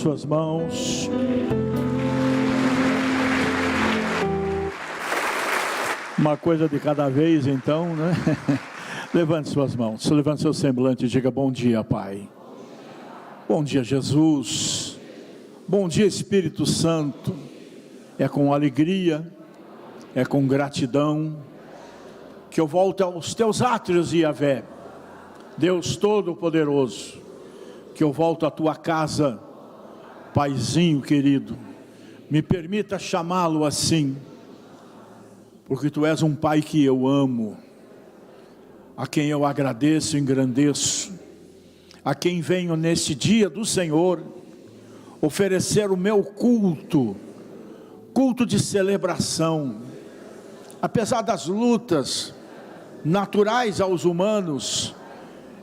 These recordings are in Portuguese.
suas mãos. Uma coisa de cada vez, então, né? Levante suas mãos, levante seu semblante e diga: bom dia, Pai. Bom dia, Jesus. Bom dia, Espírito Santo. É com alegria, é com gratidão que eu volto aos teus átrios, Yahvé, Deus Todo-Poderoso, que eu volto à tua casa, Paizinho querido. Me permita chamá-lo assim, porque tu és um Pai que eu amo, a quem eu agradeço e engrandeço, a quem venho neste dia do Senhor oferecer o meu culto de celebração. Apesar das lutas naturais aos humanos,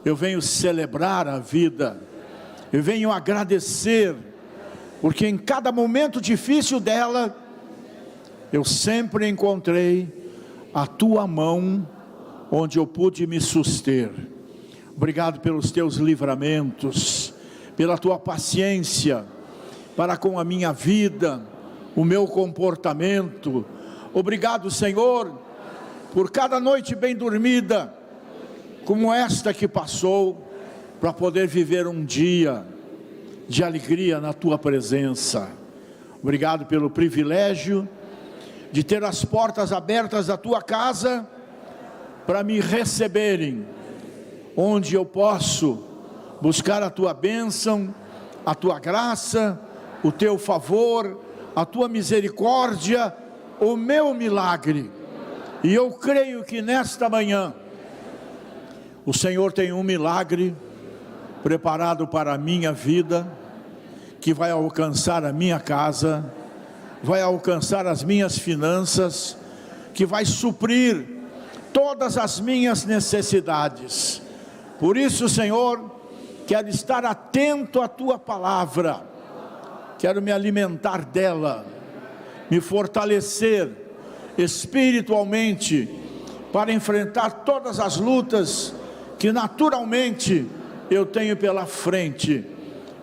eu venho celebrar a vida, eu venho agradecer, porque em cada momento difícil dela, eu sempre encontrei a tua mão, onde eu pude me suster. Obrigado pelos teus livramentos, pela tua paciência para com a minha vida, o meu comportamento. Obrigado, Senhor, por cada noite bem dormida, como esta que passou, para poder viver um dia de alegria na tua presença. Obrigado pelo privilégio de ter as portas abertas da tua casa para me receberem, onde eu posso buscar a tua bênção, a tua graça, o teu favor, a tua misericórdia, o meu milagre. E eu creio que nesta manhã o Senhor tem um milagre preparado para a minha vida, que vai alcançar a minha casa, vai alcançar as minhas finanças, que vai suprir todas as minhas necessidades. Por isso, Senhor, quero estar atento à tua palavra, quero me alimentar dela, me fortalecer espiritualmente para enfrentar todas as lutas que naturalmente eu tenho pela frente,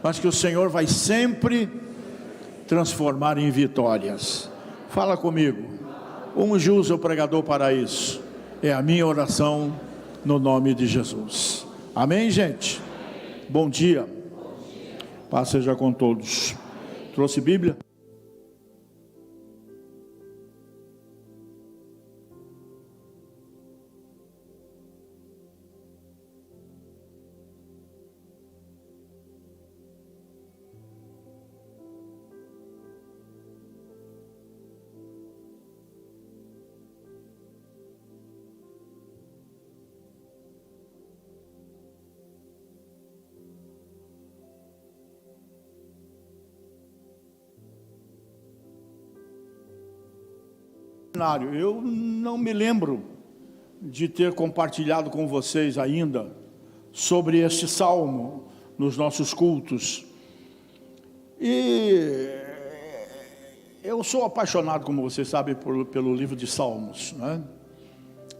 mas que o Senhor vai sempre transformar em vitórias. Fala comigo. Unge o pregador para isso. É a minha oração no nome de Jesus. Amém, gente? Bom dia. Paz seja com todos. Trouxe Bíblia? Eu não me lembro de ter compartilhado com vocês ainda sobre este salmo nos nossos cultos. E eu sou apaixonado, como vocês sabem, pelo livro de Salmos, né?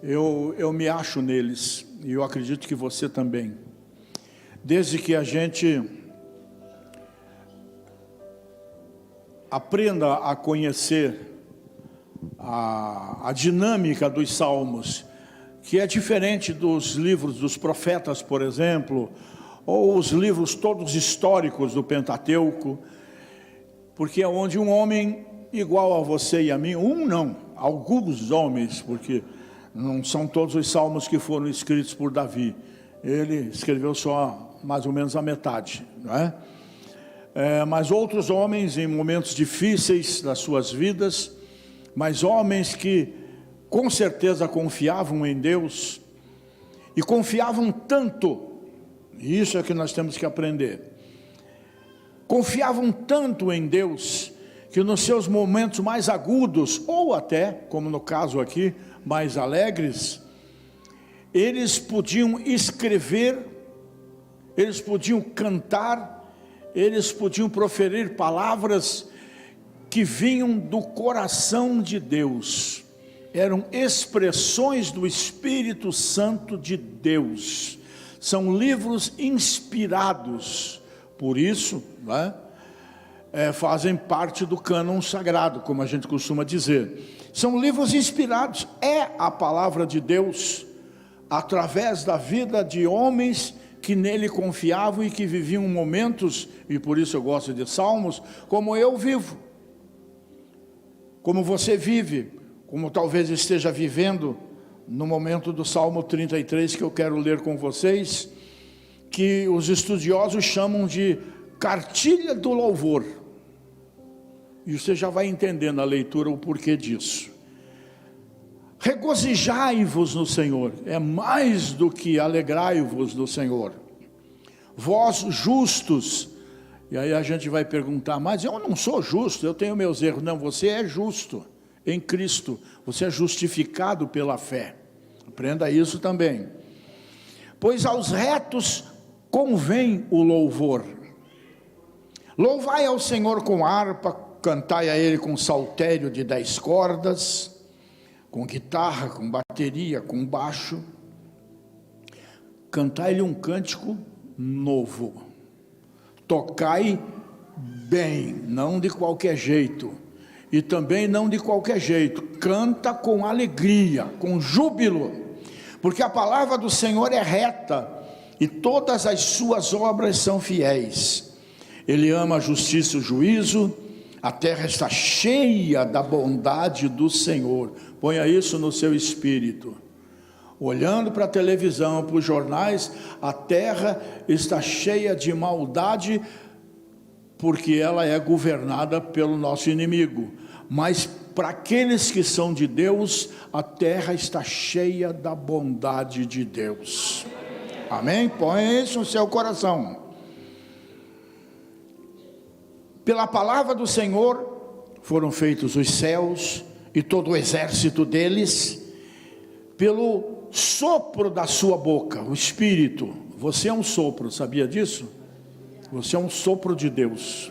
Eu me acho neles, e eu acredito que você também. Desde que a gente aprenda a conhecer a dinâmica dos salmos, que é diferente dos livros dos profetas, por exemplo, ou os livros todos históricos do Pentateuco, porque é onde um homem igual a você e a mim, alguns homens, porque não são todos os salmos que foram escritos por Davi, ele escreveu só mais ou menos a metade, não é? Mas outros homens em momentos difíceis das suas vidas, mas homens que com certeza confiavam em Deus, e confiavam tanto, e isso é que nós temos que aprender, confiavam tanto em Deus, que nos seus momentos mais agudos, ou até, como no caso aqui, mais alegres, eles podiam escrever, eles podiam cantar, eles podiam proferir palavras que vinham do coração de Deus, eram expressões do Espírito Santo de Deus, são livros inspirados. Por isso, né, fazem parte do cânon sagrado, como a gente costuma dizer. São livros inspirados, é a palavra de Deus, através da vida de homens que nele confiavam e que viviam momentos, e por isso eu gosto de Salmos, como eu vivo, como você vive, como talvez esteja vivendo no momento do Salmo 33, que eu quero ler com vocês, que os estudiosos chamam de cartilha do louvor. E você já vai entender na leitura o porquê disso. Regozijai-vos no Senhor, é mais do que alegrai-vos no Senhor. Vós justos, e aí a gente vai perguntar, mas eu não sou justo, eu tenho meus erros. Não, você é justo em Cristo, você é justificado pela fé. Aprenda isso também. Pois aos retos convém o louvor. Louvai ao Senhor com harpa, cantai a Ele com saltério de 10 cordas, com guitarra, com bateria, com baixo. Cantai-lhe um cântico novo. Tocai bem, não de qualquer jeito. E também não de qualquer jeito. Canta com alegria, com júbilo. Porque a palavra do Senhor é reta e todas as suas obras são fiéis. Ele ama a justiça e o juízo. A terra está cheia da bondade do Senhor. Ponha isso no seu espírito. Olhando para a televisão, para os jornais, a terra está cheia de maldade, porque ela é governada pelo nosso inimigo. Mas para aqueles que são de Deus, a terra está cheia da bondade de Deus. Amém? Põe isso no seu coração. Pela palavra do Senhor foram feitos os céus e todo o exército deles, pelo sopro da sua boca, o Espírito. Você é um sopro, sabia disso? Você é um sopro de Deus.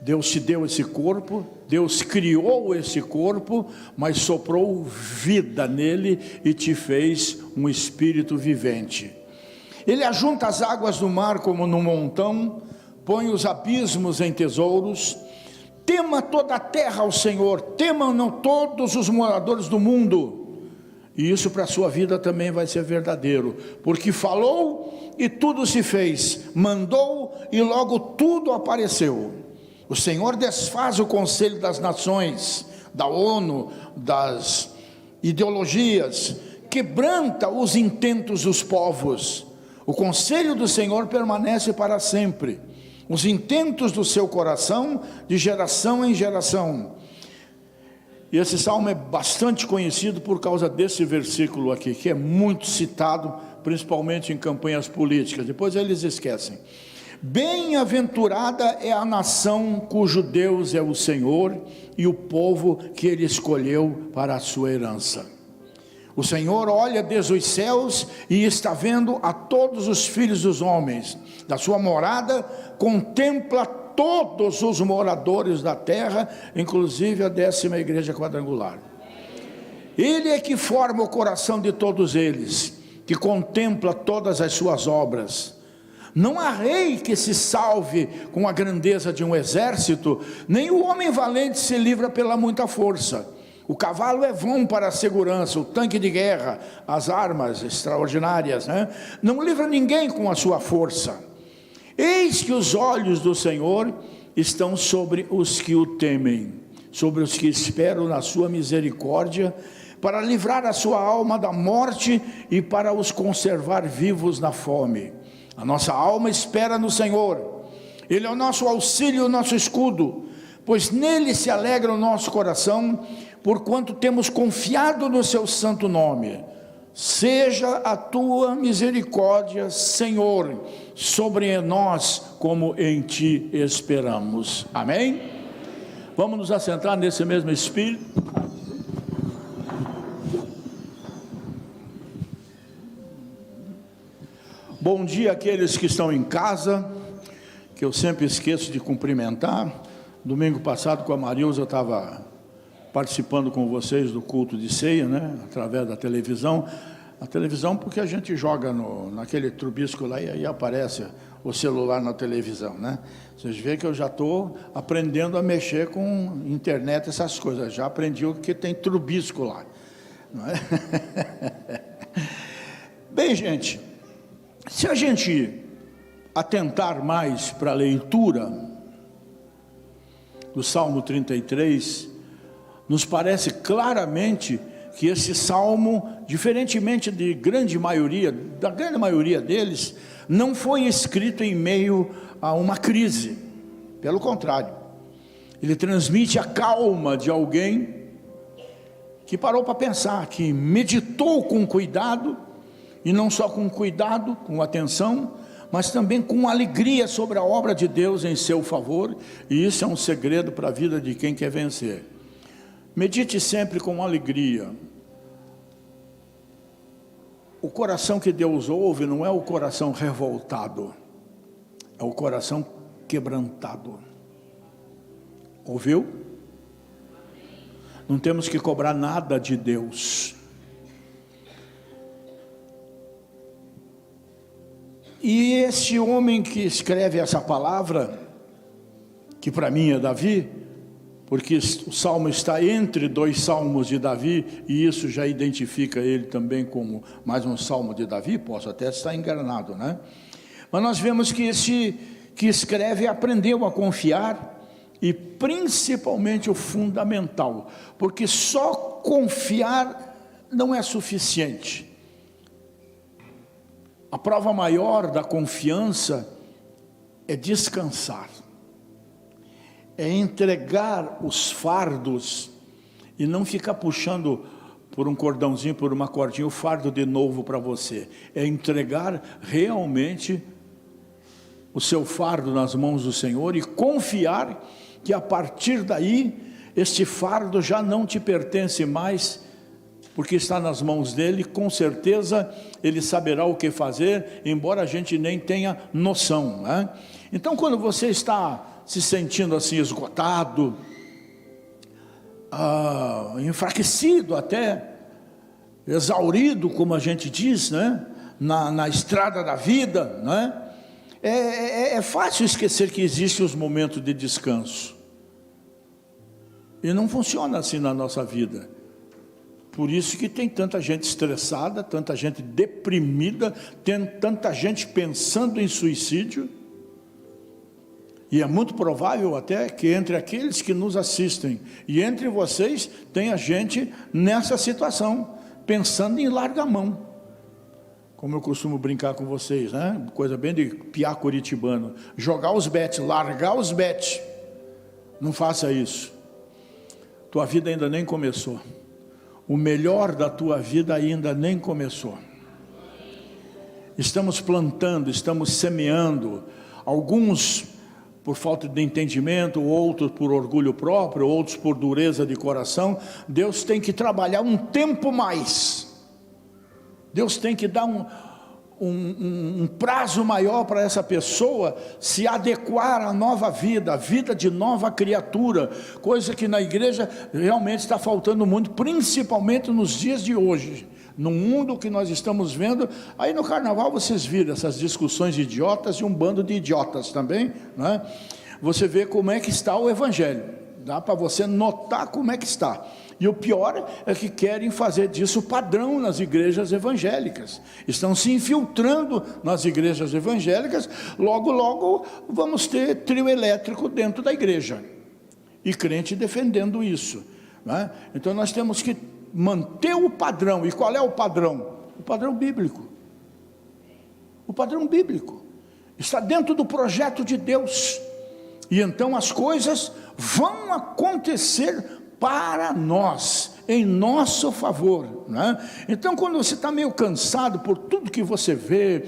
Deus te deu esse corpo, Deus criou esse corpo, mas soprou vida nele e te fez um espírito vivente. Ele ajunta as águas do mar como num montão, põe os abismos em tesouros. Tema toda a terra ao Senhor, temam todos os moradores do mundo. E isso para a sua vida também vai ser verdadeiro, porque falou e tudo se fez, mandou e logo tudo apareceu. O Senhor desfaz o conselho das nações, da ONU, das ideologias, quebranta os intentos dos povos. O conselho do Senhor permanece para sempre, os intentos do seu coração de geração em geração. E esse salmo é bastante conhecido por causa desse versículo aqui, que é muito citado, principalmente em campanhas políticas. Depois eles esquecem. Bem-aventurada é a nação cujo Deus é o Senhor e o povo que Ele escolheu para a sua herança. O Senhor olha desde os céus e está vendo a todos os filhos dos homens. Da sua morada contempla todos os moradores da terra, inclusive a 10ª igreja quadrangular. Ele é que forma o coração de todos eles, que contempla todas as suas obras. Não há rei que se salve com a grandeza de um exército, nem o homem valente se livra pela muita força. O cavalo é vão para a segurança, o tanque de guerra, as armas extraordinárias, né? Não livra ninguém com a sua força. Eis que os olhos do Senhor estão sobre os que o temem, sobre os que esperam na sua misericórdia, para livrar a sua alma da morte e para os conservar vivos na fome. A nossa alma espera no Senhor, Ele é o nosso auxílio, o nosso escudo, pois nele se alegra o nosso coração, porquanto temos confiado no seu santo nome. Seja a tua misericórdia, Senhor, sobre nós, como em ti esperamos. Amém? Vamos nos assentar nesse mesmo espírito. Bom dia àqueles que estão em casa, que eu sempre esqueço de cumprimentar. Domingo passado com a Marilza eu estava participando com vocês do culto de ceia, né? Através da televisão. A televisão porque a gente joga naquele trubisco lá e aí aparece o celular na televisão, né? Vocês veem que eu já estou aprendendo a mexer com internet, essas coisas. Já aprendi o que tem trubisco lá, não é? Bem, gente, se a gente atentar mais para a leitura do Salmo 33, nos parece claramente que esse salmo, diferentemente da grande maioria deles, não foi escrito em meio a uma crise. Pelo contrário, ele transmite a calma de alguém que parou para pensar, que meditou com cuidado, e não só com cuidado, com atenção, mas também com alegria sobre a obra de Deus em seu favor, e isso é um segredo para a vida de quem quer vencer. Medite sempre com alegria. O coração que Deus ouve não é o coração revoltado, é o coração quebrantado. Ouviu? Não temos que cobrar nada de Deus. E este homem que escreve essa palavra, que para mim é Davi, porque o salmo está entre dois salmos de Davi, e isso já identifica ele também como mais um salmo de Davi, posso até estar enganado, né? Mas nós vemos que esse que escreve aprendeu a confiar, e principalmente o fundamental, porque só confiar não é suficiente. A prova maior da confiança é descansar, é entregar os fardos e não ficar puxando por um cordãozinho, por uma cordinha, o fardo de novo para você. É entregar realmente o seu fardo nas mãos do Senhor e confiar que a partir daí, este fardo já não te pertence mais, porque está nas mãos dele. Com certeza ele saberá o que fazer, embora a gente nem tenha noção, né? Então, quando você está se sentindo assim esgotado, enfraquecido até, exaurido, como a gente diz, né? Na estrada da vida, né? É fácil esquecer que existem os momentos de descanso, e não funciona assim na nossa vida. Por isso que tem tanta gente estressada, tanta gente deprimida, tem tanta gente pensando em suicídio. E é muito provável até que entre aqueles que nos assistem e entre vocês tenha gente nessa situação, pensando em largar a mão. Como eu costumo brincar com vocês, né? Coisa bem de piá curitibano. Jogar os bets, largar os bets. Não faça isso. Tua vida ainda nem começou. O melhor da tua vida ainda nem começou. Estamos plantando, estamos semeando. Alguns por falta de entendimento, outros por orgulho próprio, outros por dureza de coração. Deus tem que trabalhar um tempo mais. Deus tem que dar um prazo maior para essa pessoa se adequar à nova vida, a vida de nova criatura, coisa que na igreja realmente está faltando muito, principalmente nos dias de hoje, no mundo que nós estamos vendo. Aí no carnaval vocês viram essas discussões idiotas e um bando de idiotas também, né? Você vê como é que está o evangelho, dá para você notar como é que está. E o pior é que querem fazer disso padrão nas igrejas evangélicas. Estão se infiltrando nas igrejas evangélicas. Logo, logo vamos ter trio elétrico dentro da igreja. E crente defendendo isso, né? Então nós temos que manter o padrão. E qual é o padrão? O padrão bíblico. O padrão bíblico está dentro do projeto de Deus. E então as coisas vão acontecer para nós, em nosso favor, né? Então, quando você está meio cansado por tudo que você vê,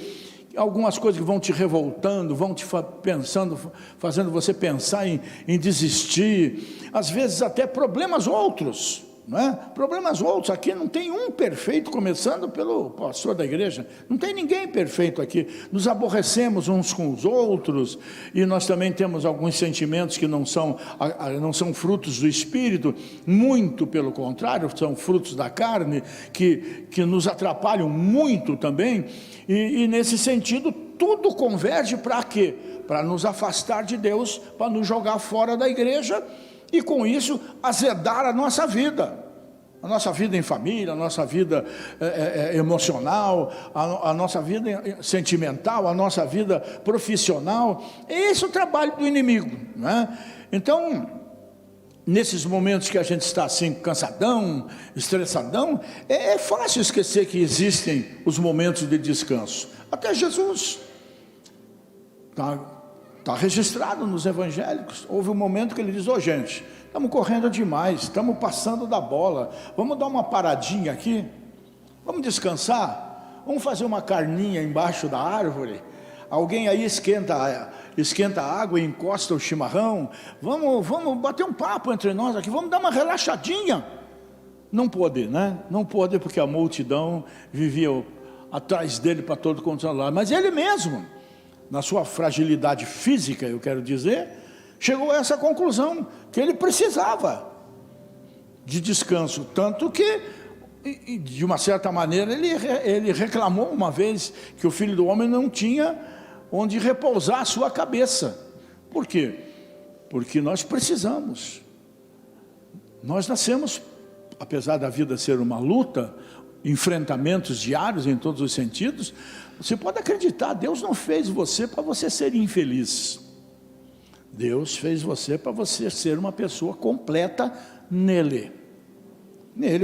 algumas coisas que vão te revoltando, vão te fazendo você pensar em desistir, às vezes até problemas outros, não é? Problemas outros. Aqui não tem um perfeito, começando pelo pastor da igreja, não tem ninguém perfeito aqui. Nos aborrecemos uns com os outros, e nós também temos alguns sentimentos que não são frutos do Espírito, muito pelo contrário, são frutos da carne, que nos atrapalham muito também, e nesse sentido tudo converge para quê? Para nos afastar de Deus, para nos jogar fora da igreja e com isso azedar a nossa vida em família, a nossa vida emocional, a nossa vida sentimental, a nossa vida profissional. Esse é o trabalho do inimigo, né? Então, nesses momentos que a gente está assim, cansadão, estressadão, é fácil esquecer que existem os momentos de descanso. Até Jesus está registrado nos evangélicos. Houve um momento que ele diz: ô gente, estamos correndo demais, estamos passando da bola, vamos dar uma paradinha aqui, vamos descansar, vamos fazer uma carninha embaixo da árvore, alguém aí esquenta a água e encosta o chimarrão, vamos bater um papo entre nós aqui, vamos dar uma relaxadinha. Não pôde, né? Não pôde, porque a multidão vivia atrás dele para todo quanto lado. Mas ele mesmo, na sua fragilidade física, eu quero dizer, chegou a essa conclusão, que ele precisava de descanso, tanto que, de uma certa maneira, ele reclamou uma vez que o Filho do Homem não tinha onde repousar a sua cabeça. Por quê? Porque nós precisamos. Nós nascemos, apesar da vida ser uma luta, enfrentamentos diários em todos os sentidos, você pode acreditar, Deus não fez você para você ser infeliz. Deus fez você para você ser uma pessoa completa nele,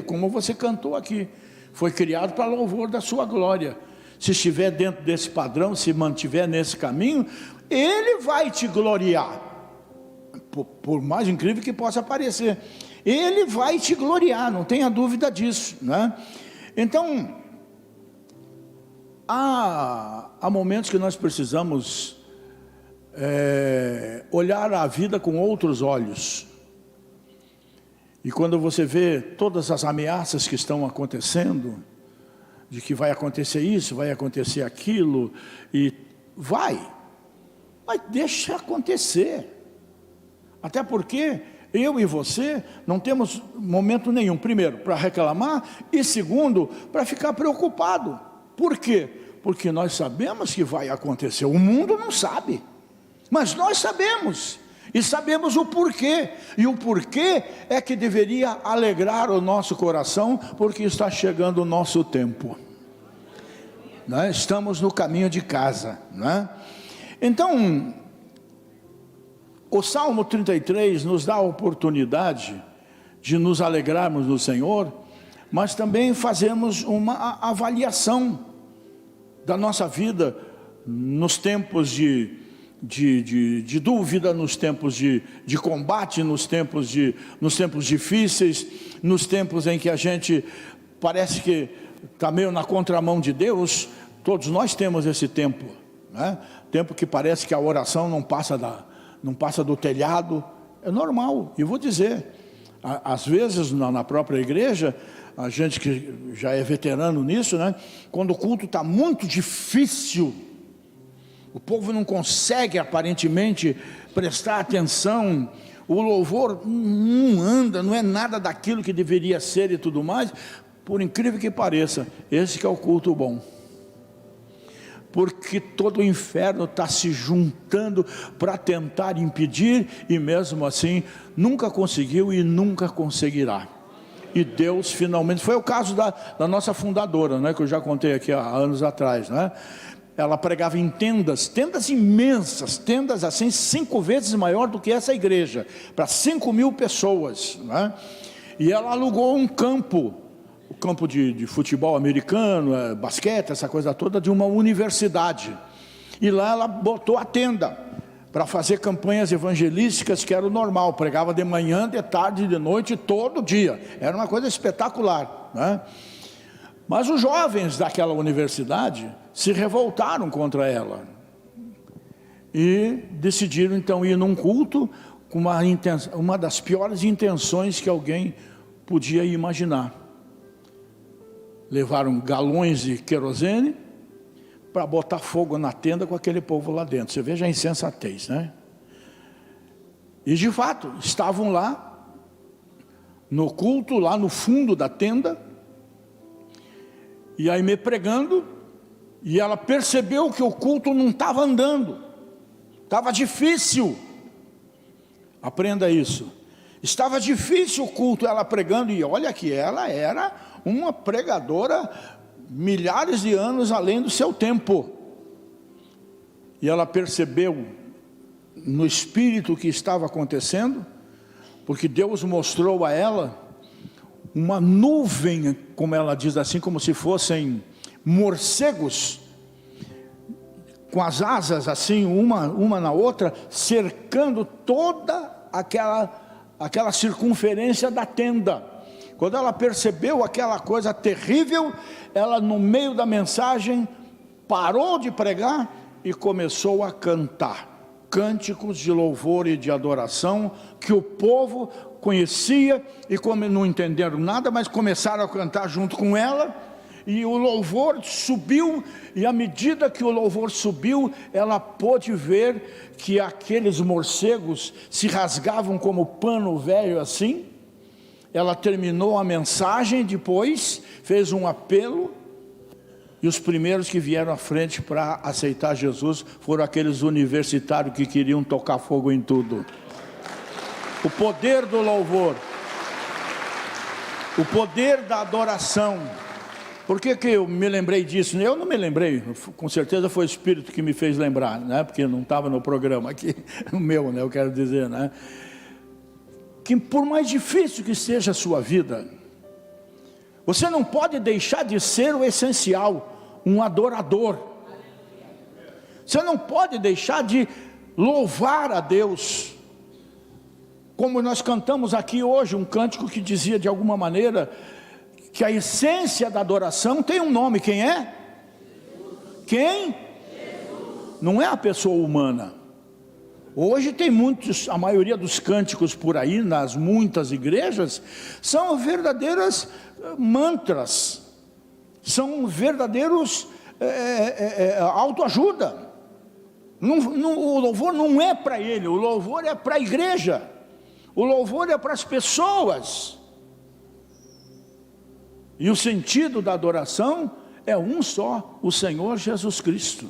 como você cantou aqui, foi criado para louvor da sua glória. Se estiver dentro desse padrão, se mantiver nesse caminho, ele vai te gloriar, por mais incrível que possa parecer, ele vai te gloriar, não tenha dúvida disso, né? Então, há momentos que nós precisamos olhar a vida com outros olhos. E quando você vê todas as ameaças que estão acontecendo, de que vai acontecer isso, vai acontecer aquilo, e mas deixa acontecer. Até porque eu e você não temos momento nenhum, primeiro, para reclamar, e segundo, para ficar preocupado. Por quê? Porque nós sabemos que vai acontecer, o mundo não sabe, mas nós sabemos, e sabemos o porquê, e o porquê é que deveria alegrar o nosso coração, porque está chegando o nosso tempo, né? Estamos no caminho de casa, né? Então, o Salmo 33 nos dá a oportunidade de nos alegrarmos no Senhor, mas também fazemos uma avaliação da nossa vida nos tempos de dúvida, nos tempos de combate, nos tempos difíceis, nos tempos em que a gente parece que está meio na contramão de Deus. Todos nós temos esse tempo, né? Tempo que parece que a oração não passa do telhado. É normal, e vou dizer, às vezes na própria igreja, a gente que já é veterano nisso, né? Quando o culto está muito difícil, o povo não consegue aparentemente prestar atenção, o louvor não anda, não é nada daquilo que deveria ser e tudo mais, por incrível que pareça, esse que é o culto bom. Porque todo o inferno está se juntando para tentar impedir, e mesmo assim nunca conseguiu e nunca conseguirá. E Deus finalmente, foi o caso da nossa fundadora, né, que eu já contei aqui há anos atrás, né? Ela pregava em tendas imensas, tendas assim 5 vezes maior do que essa igreja, para 5.000 pessoas, né? E ela alugou um campo, o campo de futebol americano, basquete, essa coisa toda, de uma universidade. E lá ela botou a tenda para fazer campanhas evangelísticas, que era o normal, pregava de manhã, de tarde, de noite, todo dia. Era uma coisa espetacular, né? Mas os jovens daquela universidade se revoltaram contra ela e decidiram então ir num culto com uma das piores intenções que alguém podia imaginar. Levaram galões de querosene para botar fogo na tenda com aquele povo lá dentro. Você veja a insensatez, né? E de fato, estavam lá no culto, lá no fundo da tenda, e aí me pregando, E ela percebeu que o culto não estava andando, estava difícil. Aprenda isso. Estava difícil o culto, ela pregando, e olha que ela era uma pregadora milhares de anos além do seu tempo. E ela percebeu no espírito o que estava acontecendo, porque Deus mostrou a ela uma nuvem, como ela diz assim, como se fossem morcegos, com as asas assim, uma na outra, cercando toda aquela circunferência da tenda. Quando ela percebeu aquela coisa terrível, ela, no meio da mensagem, parou de pregar e começou a cantar cânticos de louvor e de adoração, que o povo conhecia, e como não entenderam nada, mas começaram a cantar junto com ela, e o louvor subiu, e à medida que o louvor subiu, ela pôde ver que aqueles morcegos se rasgavam como pano velho assim. Ela terminou a mensagem, depois fez um apelo, e os primeiros que vieram à frente para aceitar Jesus foram aqueles universitários que queriam tocar fogo em tudo. O poder do louvor, o poder da adoração. Por que eu me lembrei disso? Eu não me lembrei, com certeza foi o Espírito que me fez lembrar, né? Porque não estava no programa aqui, o meu, né? Eu quero dizer, né? Que por mais difícil que seja a sua vida, você não pode deixar de ser o essencial, um adorador. Você não pode deixar de louvar a Deus. Como nós cantamos aqui hoje, um cântico que dizia de alguma maneira que a essência da adoração tem um nome. Quem é? Quem? Jesus. Não é a pessoa humana. Hoje tem muitos, a maioria dos cânticos por aí, nas muitas igrejas, são verdadeiras mantras, são verdadeiros autoajuda. O louvor não é para ele, o louvor é para a igreja, o louvor é para as pessoas. E o sentido da adoração é um só, o Senhor Jesus Cristo.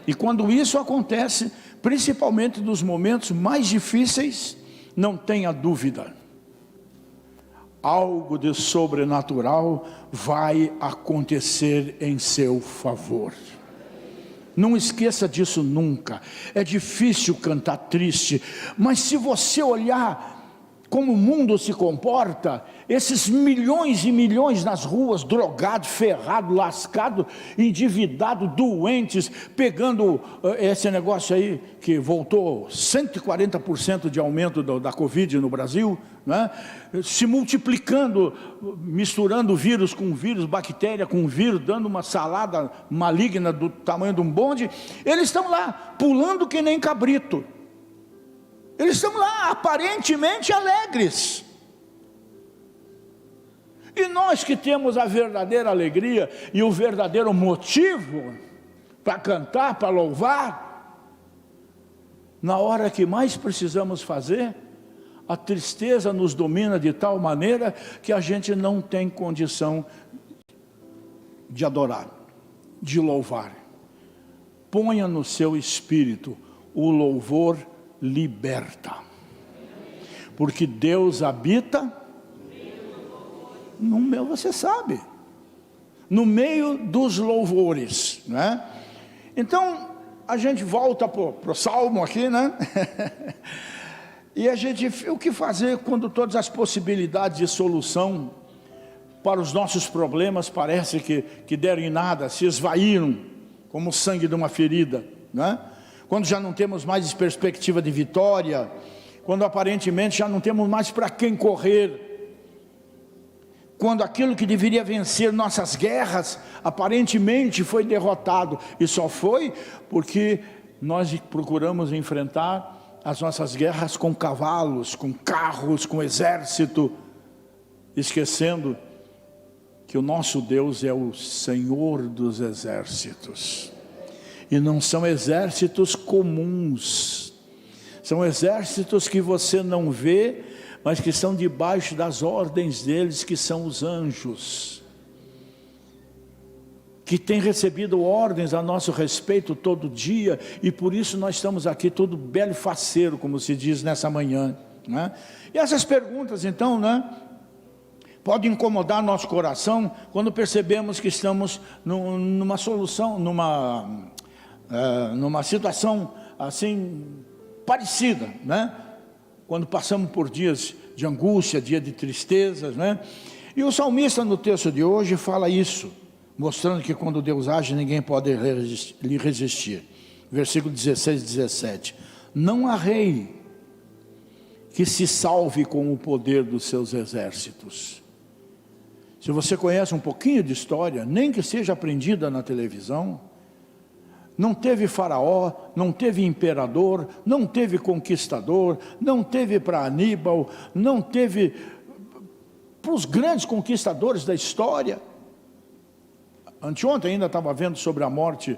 E quando isso acontece, principalmente nos momentos mais difíceis, não tenha dúvida, algo de sobrenatural vai acontecer em seu favor. Não esqueça disso nunca. É difícil cantar triste, mas se você olhar como o mundo se comporta, esses milhões e milhões nas ruas, drogados, ferrados, lascados, endividados, doentes, pegando esse negócio aí, que voltou 140% de aumento da Covid no Brasil, né? Se multiplicando, misturando vírus com vírus, bactéria com vírus, dando uma salada maligna do tamanho de um bonde. Eles estão lá, pulando que nem cabrito. Eles estão lá aparentemente alegres. E nós que temos a verdadeira alegria e o verdadeiro motivo para cantar, para louvar, na hora que mais precisamos fazer, a tristeza nos domina de tal maneira que a gente não tem condição de adorar, de louvar. Ponha no seu espírito, o louvor liberta, porque Deus habita no meio, você sabe, no meio dos louvores, né? Então a gente volta para o Salmo aqui, né? E a gente, o que fazer quando todas as possibilidades de solução para os nossos problemas parece que deram em nada, se esvaíram como o sangue de uma ferida, né? Quando já não temos mais perspectiva de vitória, quando aparentemente já não temos mais para quem correr, quando aquilo que deveria vencer nossas guerras, aparentemente foi derrotado, e só foi porque nós procuramos enfrentar as nossas guerras com cavalos, com carros, com exército, esquecendo que o nosso Deus é o Senhor dos exércitos, e não são exércitos comuns, são exércitos que você não vê, mas que estão debaixo das ordens deles, que são os anjos, que tem recebido ordens a nosso respeito todo dia, e por isso nós estamos aqui todo belo e faceiro, como se diz nessa manhã, né? E essas perguntas então, né, podem incomodar nosso coração, quando percebemos que estamos numa solução, numa situação assim, parecida, né? Quando passamos por dias de angústia, dia de tristezas, né? E o salmista no texto de hoje fala isso, mostrando que quando Deus age, ninguém pode lhe resistir. Versículo 16 e 17. Não há rei que se salve com o poder dos seus exércitos. Se você conhece um pouquinho de história, nem que seja aprendida na televisão, não teve faraó, não teve imperador, não teve conquistador, não teve para Aníbal, não teve para os grandes conquistadores da história. Anteontem ainda estava vendo sobre a morte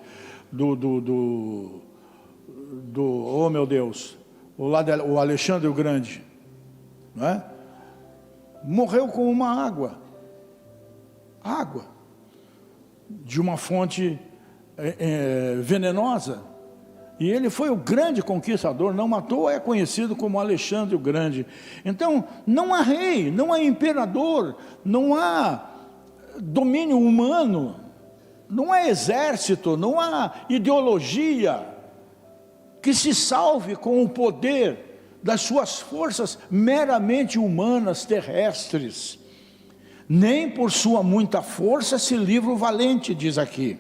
oh meu Deus, o Alexandre o Grande, não é? Morreu com uma água de uma fonte venenosa, e ele foi o grande conquistador, não matou, é conhecido como Alexandre o Grande. Então não há rei, não há imperador, não há domínio humano, não há exército, não há ideologia que se salve com o poder das suas forças meramente humanas, terrestres. Nem por sua muita força se livra o valente, diz aqui.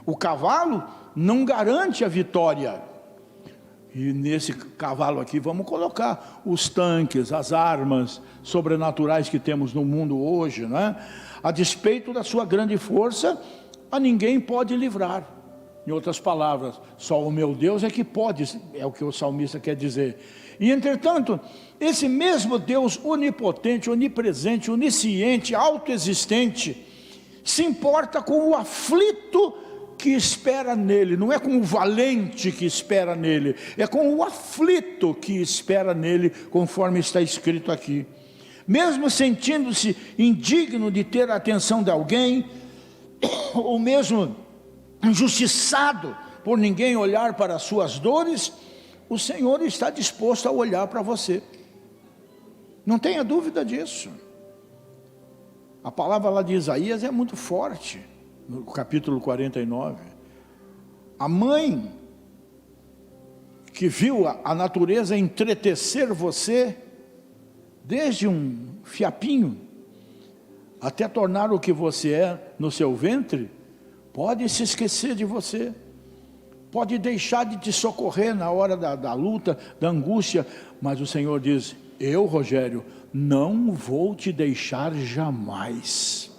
O cavalo não garante a vitória. E nesse cavalo aqui vamos colocar os tanques, as armas sobrenaturais que temos no mundo hoje, né? A despeito da sua grande força, a ninguém pode livrar. Em outras palavras, só o meu Deus é que pode, é o que o salmista quer dizer. E entretanto, esse mesmo Deus onipotente, onipresente, onisciente, autoexistente, se importa com o aflito que espera nele. Não é com o valente que espera nele, é com o aflito que espera nele, conforme está escrito aqui. Mesmo sentindo-se indigno de ter a atenção de alguém, ou mesmo injustiçado por ninguém olhar para as suas dores, o Senhor está disposto a olhar para você. Não tenha dúvida disso. A palavra lá de Isaías é muito forte, no capítulo 49. A mãe que viu a natureza entretecer você, desde um fiapinho, até tornar o que você é no seu ventre, pode se esquecer de você, pode deixar de te socorrer na hora da luta, da angústia, mas o Senhor diz: eu, Rogério, não vou te deixar jamais.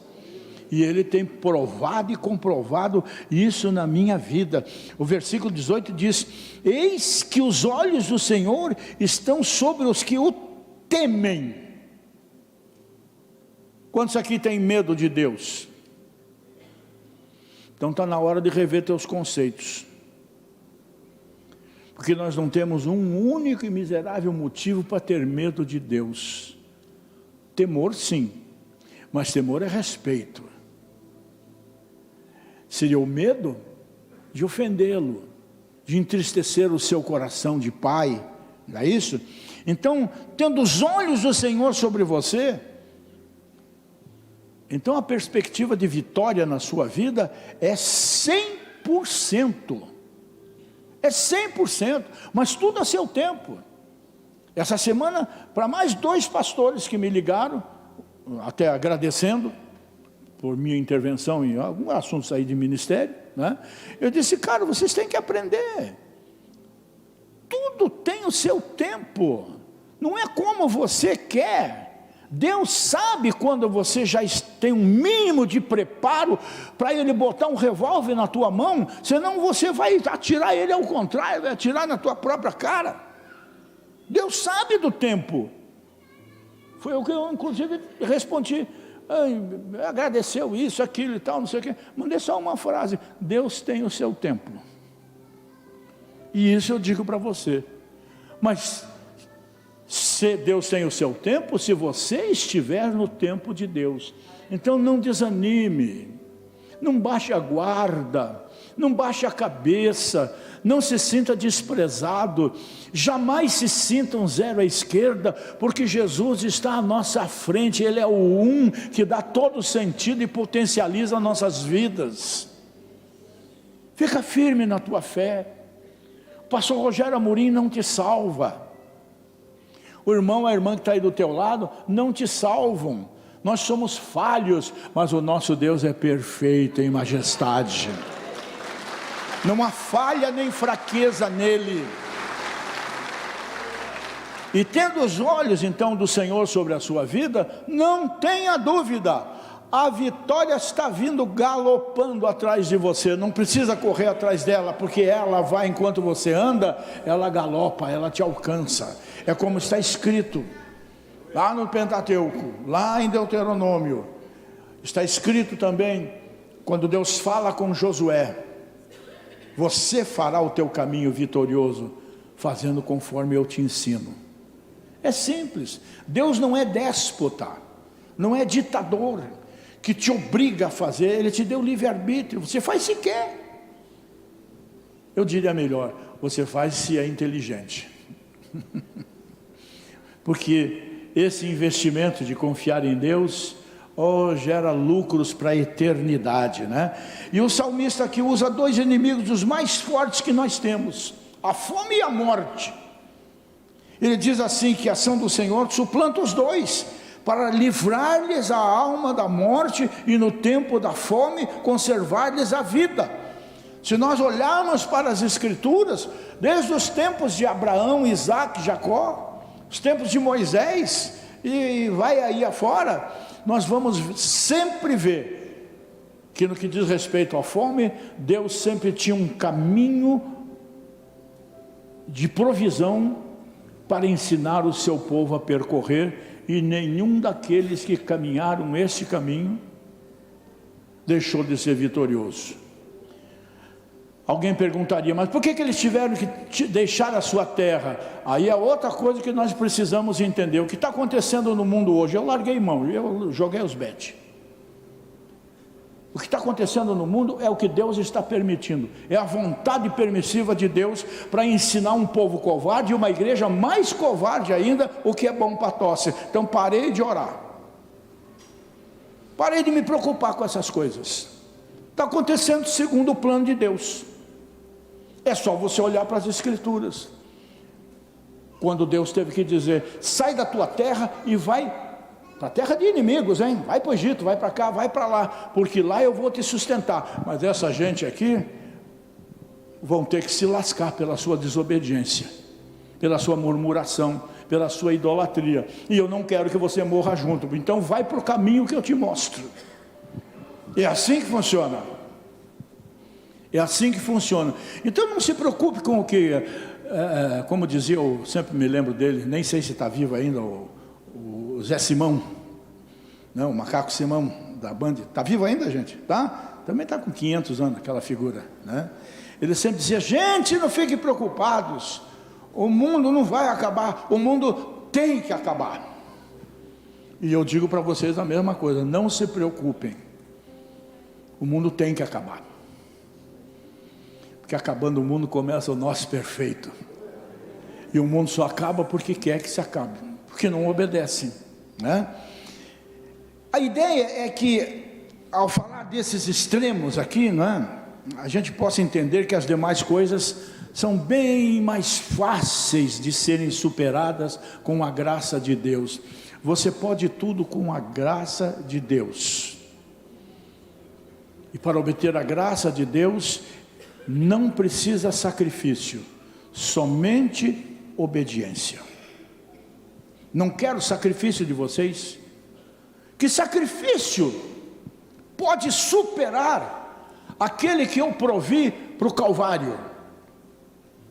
E Ele tem provado e comprovado isso na minha vida. O versículo 18 diz: eis que os olhos do Senhor estão sobre os que o temem. Quantos aqui têm medo de Deus? Então está na hora de rever teus conceitos, porque nós não temos um único e miserável motivo para ter medo de Deus. Temor sim, mas temor é respeito. Seria o medo de ofendê-lo, de entristecer o seu coração de pai, não é isso? Então, tendo os olhos do Senhor sobre você, então a perspectiva de vitória na sua vida é 100%. É 100%, mas tudo a seu tempo. Essa semana, para mais 2 pastores que me ligaram, até agradecendo por minha intervenção em alguns assuntos aí de ministério, né? Eu disse: cara, vocês têm que aprender. Tudo tem o seu tempo. Não é como você quer. Deus sabe quando você já tem um mínimo de preparo para Ele botar um revólver na tua mão, senão você vai atirar ele ao contrário, vai atirar na tua própria cara. Deus sabe do tempo. Foi o que eu inclusive respondi. Agradeceu isso, aquilo e tal, não sei o que. Mandei só uma frase: Deus tem o seu tempo. E isso eu digo para você. Mas se Deus tem o seu tempo, se você estiver no tempo de Deus. Então não desanime, Não baixe a guarda, não baixe a cabeça, não se sinta desprezado, jamais se sinta um zero à esquerda, porque Jesus está à nossa frente, Ele é o um que dá todo sentido e potencializa nossas vidas. Fica firme na tua fé. O pastor Rogério Amorim não te salva, o irmão, a irmã que está aí do teu lado, não te salvam. Nós somos falhos, mas o nosso Deus é perfeito em majestade. Não há falha nem fraqueza nele. E tendo os olhos então do Senhor sobre a sua vida, não tenha dúvida, a vitória está vindo galopando atrás de você. Não precisa correr atrás dela, porque ela vai enquanto você anda, ela galopa, ela te alcança. É como está escrito lá no Pentateuco, lá em Deuteronômio, está escrito também, quando Deus fala com Josué: você fará o teu caminho vitorioso, fazendo conforme eu te ensino. É simples. Deus não é déspota, não é ditador, que te obriga a fazer. Ele te deu livre-arbítrio, você faz se quer. Eu diria melhor, você faz se é inteligente. Porque esse investimento de confiar em Deus, gera lucros para a eternidade, né? E o salmista aqui usa dois inimigos dos mais fortes que nós temos: a fome e a morte. Ele diz assim, que a ação do Senhor suplanta os dois, para livrar-lhes a alma da morte, e no tempo da fome conservar-lhes a vida. Se nós olharmos para as Escrituras, desde os tempos de Abraão, Isaac, Jacó, os tempos de Moisés, e vai aí afora, nós vamos sempre ver que no que diz respeito à fome, Deus sempre tinha um caminho de provisão para ensinar o seu povo a percorrer, e nenhum daqueles que caminharam esse caminho deixou de ser vitorioso. Alguém perguntaria, mas por que eles tiveram que deixar a sua terra? Aí é outra coisa que nós precisamos entender. O que está acontecendo no mundo hoje? Eu larguei mão, eu joguei os bets. O que está acontecendo no mundo é o que Deus está permitindo. É a vontade permissiva de Deus para ensinar um povo covarde, e uma igreja mais covarde ainda, o que é bom para tosse. Então parei de orar, parei de me preocupar com essas coisas. Está acontecendo segundo o plano de Deus. É só você olhar para as Escrituras. Quando Deus teve que dizer: sai da tua terra e vai para a terra de inimigos, hein? Vai para o Egito, vai para cá, vai para lá, porque lá eu vou te sustentar. Mas essa gente aqui vão ter que se lascar pela sua desobediência, pela sua murmuração, pela sua idolatria, e eu não quero que você morra junto. Então vai para o caminho que eu te mostro. É assim que funciona. É assim que funciona. Então não se preocupe com o que, como dizia, eu sempre me lembro dele, nem sei se está vivo ainda, o Zé Simão, não, o Macaco Simão da Band. Está vivo ainda, gente? Tá? Também está com 500 anos aquela figura, né? Ele sempre dizia: gente, não fiquem preocupados, o mundo não vai acabar, o mundo tem que acabar. E eu digo para vocês a mesma coisa: não se preocupem, o mundo tem que acabar, porque acabando o mundo começa o nosso perfeito. E o mundo só acaba porque quer que se acabe, porque não obedece, né? A ideia é que, ao falar desses extremos aqui, né, a gente possa entender que as demais coisas são bem mais fáceis de serem superadas com a graça de Deus. Você pode tudo com a graça de Deus. E para obter a graça de Deus, não precisa sacrifício, somente obediência. Não quero sacrifício de vocês. Que sacrifício pode superar aquele que eu provi para o Calvário?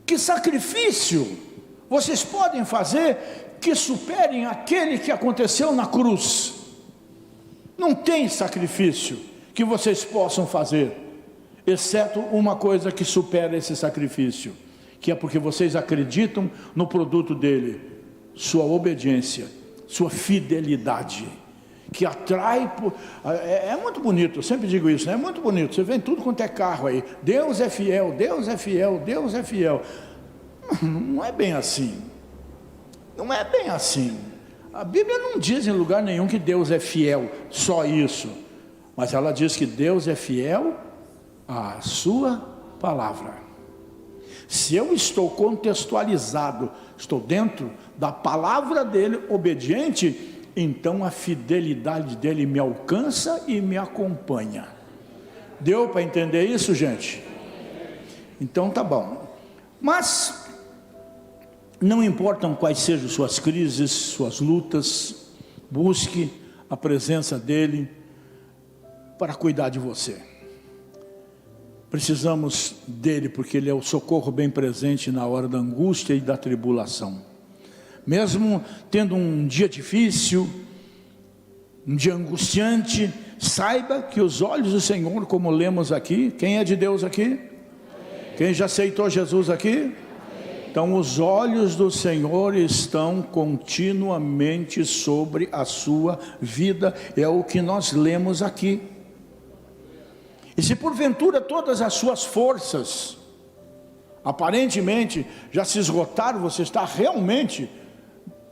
Que sacrifício vocês podem fazer que superem aquele que aconteceu na cruz? Não tem sacrifício que vocês possam fazer, exceto uma coisa que supera esse sacrifício, que é porque vocês acreditam no produto dele, sua obediência, sua fidelidade. que atrai, é muito bonito, eu sempre digo isso, né? É muito bonito, você vê em tudo quanto é carro aí, Deus é fiel, Deus é fiel, Deus é fiel. Não é bem assim, não é bem assim. A Bíblia não diz em lugar nenhum que Deus é fiel, só isso, mas ela diz que Deus é fiel à sua palavra. Se eu estou contextualizado, estou dentro da palavra dele, obediente, então a fidelidade dele me alcança e me acompanha. Deu para entender isso, gente? Então tá bom. Mas não importam quais sejam suas crises, suas lutas, busque a presença dele para cuidar de você. Precisamos dele porque ele é o socorro bem presente na hora da angústia e da tribulação. Mesmo tendo um dia difícil, um dia angustiante, saiba que os olhos do Senhor, como lemos aqui, quem é de Deus aqui? Quem já aceitou Jesus aqui? Então os olhos do Senhor estão continuamente sobre a sua vida, é o que nós lemos aqui. E se porventura todas as suas forças, aparentemente, já se esgotaram, você está realmente...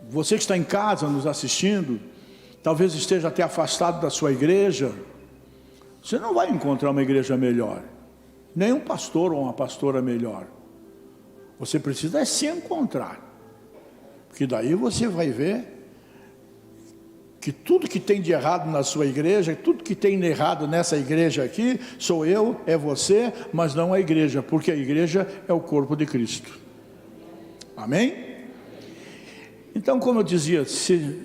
Você que está em casa nos assistindo, talvez esteja até afastado da sua igreja, você não vai encontrar uma igreja melhor, nem um pastor ou uma pastora melhor. Você precisa se encontrar, porque daí você vai ver que tudo que tem de errado na sua igreja, tudo que tem de errado nessa igreja aqui, sou eu, é você, mas não a igreja, porque a igreja é o corpo de Cristo. Amém? Então, como eu dizia, se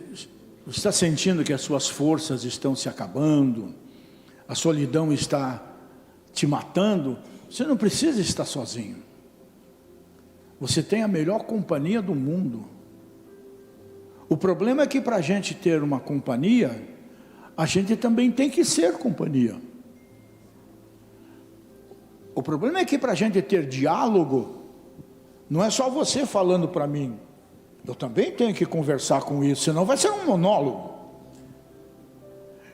você está sentindo que as suas forças estão se acabando, a solidão está te matando, você não precisa estar sozinho. Você tem a melhor companhia do mundo. O problema é que para a gente ter uma companhia, a gente também tem que ser companhia. O problema é que para a gente ter diálogo, não é só você falando para mim. Eu também tenho que conversar com isso, senão vai ser um monólogo.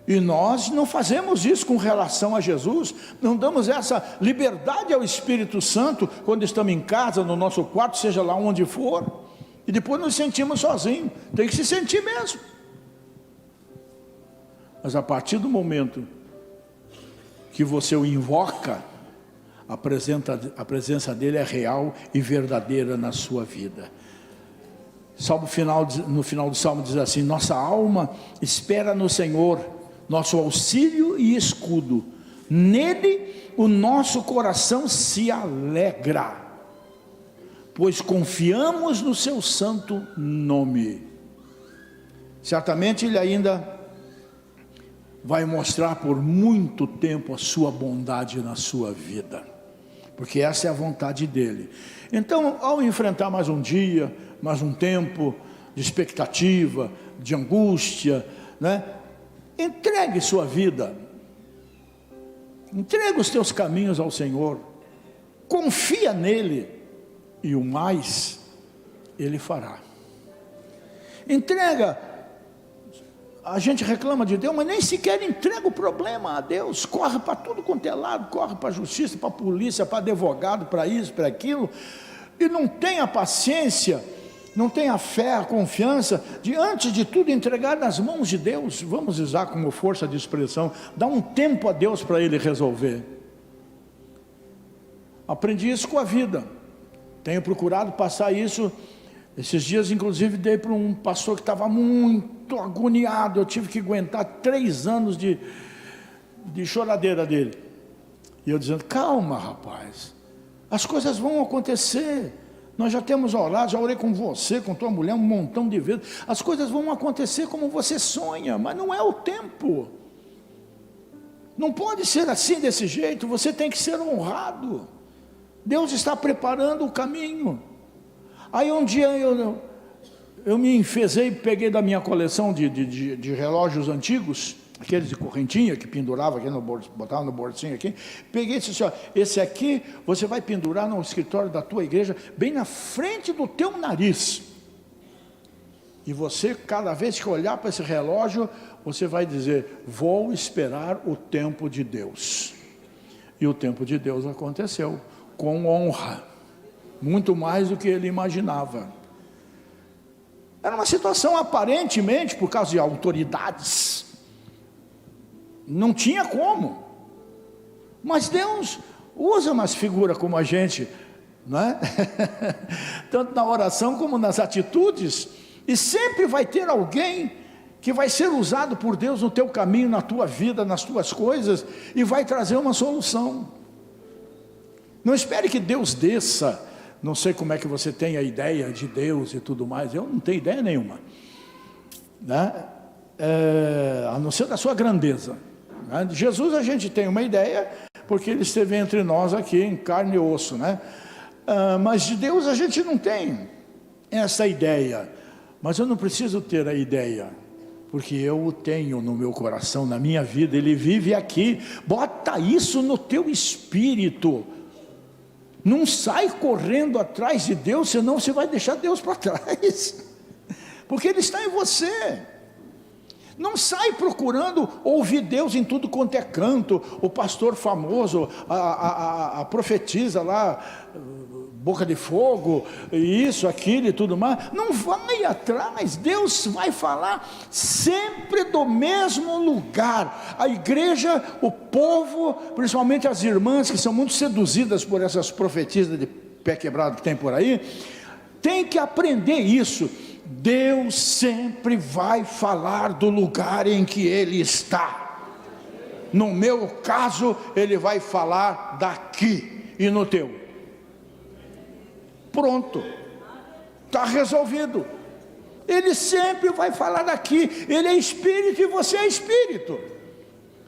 E nós não fazemos isso com relação a Jesus, não damos essa liberdade ao Espírito Santo, quando estamos em casa, no nosso quarto, seja lá onde for, e depois nos sentimos sozinhos, tem que se sentir mesmo. Mas a partir do momento que você o invoca, a presença dele é real e verdadeira na sua vida. No final do Salmo diz assim: nossa alma espera no Senhor, nosso auxílio e escudo, nele o nosso coração se alegra, pois confiamos no seu santo nome. Certamente ele ainda vai mostrar por muito tempo a sua bondade na sua vida, porque essa é a vontade dele. Então, ao enfrentar mais um dia, mais um tempo de expectativa, de angústia, né? Entregue sua vida, entregue os teus caminhos ao Senhor, confia nele, e o mais ele fará. Entrega. A gente reclama de Deus, mas nem sequer entrega o problema a Deus, corre para tudo quanto é lado, corre para a justiça, para a polícia, para advogado, para isso, para aquilo, e não tem a paciência, não tem a fé, a confiança, de antes de tudo entregar nas mãos de Deus. Vamos usar como força de expressão, dá um tempo a Deus para Ele resolver. Aprendi isso com a vida, tenho procurado passar isso. Esses dias, inclusive, dei para um pastor que estava muito agoniado. Eu tive que aguentar 3 anos de choradeira dele. E eu dizendo: calma, rapaz, as coisas vão acontecer. Nós já temos orado, já orei com você, com tua mulher um montão de vezes. As coisas vão acontecer como você sonha, mas não é o tempo. Não pode ser assim, desse jeito. Você tem que ser honrado. Deus está preparando o caminho. Aí um dia eu me enfezei, peguei da minha coleção de relógios antigos, aqueles de correntinha que pendurava aqui no bolso, botava no bolsinho aqui, peguei e disse assim: ó, esse aqui você vai pendurar no escritório da tua igreja, bem na frente do teu nariz. E você, cada vez que olhar para esse relógio, você vai dizer: vou esperar o tempo de Deus. E o tempo de Deus aconteceu, com honra, muito mais do que ele imaginava. Era uma situação aparentemente, por causa de autoridades, não tinha como, mas Deus usa umas figuras como a gente, não é? Tanto na oração como nas atitudes, e sempre vai ter alguém que vai ser usado por Deus no teu caminho, na tua vida, nas tuas coisas, e vai trazer uma solução. Não espere que Deus desça. Não sei como é que você tem a ideia de Deus e tudo mais, eu não tenho ideia nenhuma, né? A não ser da sua grandeza, né? De Jesus a gente tem uma ideia, porque ele esteve entre nós aqui em carne e osso, né? Mas de Deus a gente não tem essa ideia. Mas eu não preciso ter a ideia, porque eu o tenho no meu coração, na minha vida. Ele vive aqui. Bota isso no teu espírito. Não sai correndo atrás de Deus, senão você vai deixar Deus para trás, porque Ele está em você. Não sai procurando ouvir Deus em tudo quanto é canto, o pastor famoso, a profetisa lá, boca de fogo, isso, aquilo e tudo mais. Não vai atrás. Deus vai falar sempre do mesmo lugar. A igreja, o povo, principalmente as irmãs que são muito seduzidas por essas profetisas de pé quebrado que tem por aí, tem que aprender isso. Deus sempre vai falar do lugar em que Ele está. No meu caso, Ele vai falar daqui, e no teu. Pronto, está resolvido. Ele sempre vai falar daqui. Ele é espírito e você é espírito.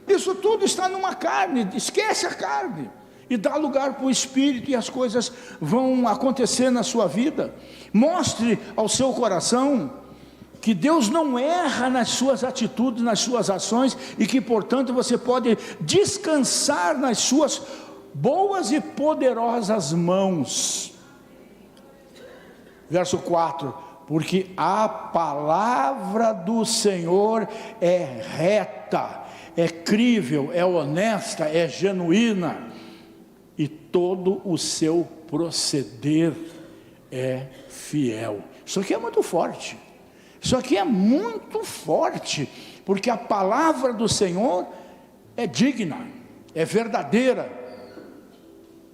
Isso tudo está numa carne. Esquece a carne e dá lugar para o espírito, e as coisas vão acontecer na sua vida. Mostre ao seu coração que Deus não erra nas suas atitudes, nas suas ações, e que portanto você pode descansar nas suas boas e poderosas mãos. Verso 4: porque a palavra do Senhor é reta, é crível, é honesta, é genuína, e todo o seu proceder é fiel. Isso aqui é muito forte. Isso aqui é muito forte, porque a palavra do Senhor é digna, é verdadeira,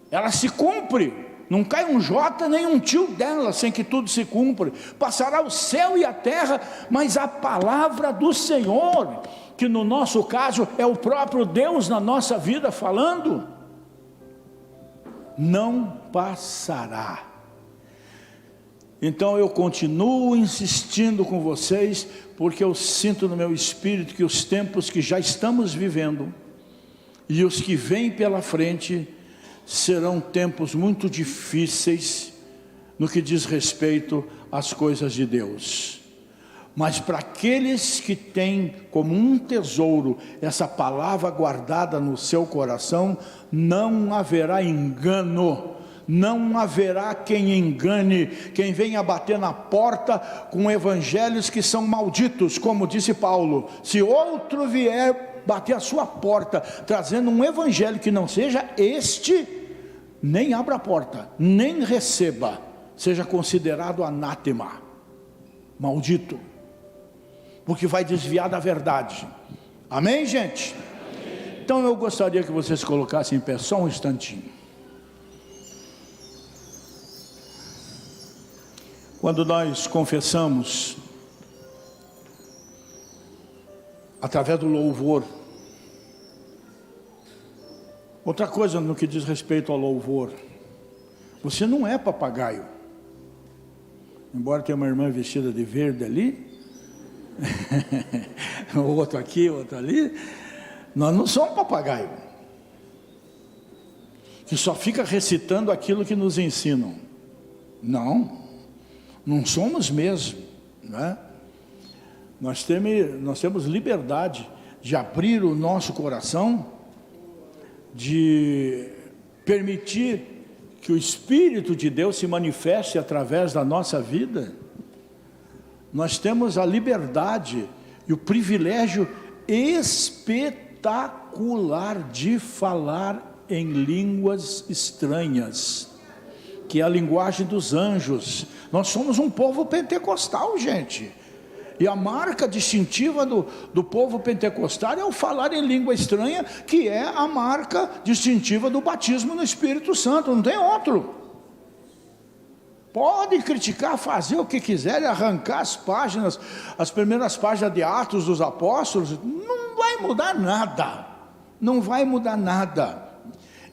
ela se cumpre. Não cai um jota nem um tio dela sem que tudo se cumpra. Passará o céu e a terra, mas a palavra do Senhor, que no nosso caso é o próprio Deus na nossa vida falando, não passará. Então eu continuo insistindo com vocês, porque eu sinto no meu espírito que os tempos que já estamos vivendo e os que vêm pela frente serão tempos muito difíceis no que diz respeito às coisas de Deus. Mas para aqueles que têm como um tesouro essa palavra guardada no seu coração, não haverá engano, não haverá quem engane, quem venha bater na porta com evangelhos que são malditos, como disse Paulo. Se outro vier bater a sua porta, trazendo um evangelho que não seja este, nem abra a porta, nem receba, seja considerado anátema, maldito, porque vai desviar da verdade. Amém, gente? Amém. Então eu gostaria que vocês colocassem em pé só um instantinho. Quando nós confessamos através do louvor, outra coisa no que diz respeito ao louvor, você não é papagaio. Embora tenha uma irmã vestida de verde ali, outro aqui, outro ali, nós não somos papagaio que só fica recitando aquilo que nos ensinam. Não somos mesmo, né? Nós temos liberdade de abrir o nosso coração, de permitir que o Espírito de Deus se manifeste através da nossa vida. Nós temos a liberdade e o privilégio espetacular de falar em línguas estranhas, que é a linguagem dos anjos. Nós somos um povo pentecostal, gente, e a marca distintiva do povo pentecostal é o falar em língua estranha, que é a marca distintiva do batismo no Espírito Santo, não tem outro. Podem criticar, fazer o que quiserem, arrancar as páginas, as primeiras páginas de Atos dos Apóstolos, não vai mudar nada, não vai mudar nada.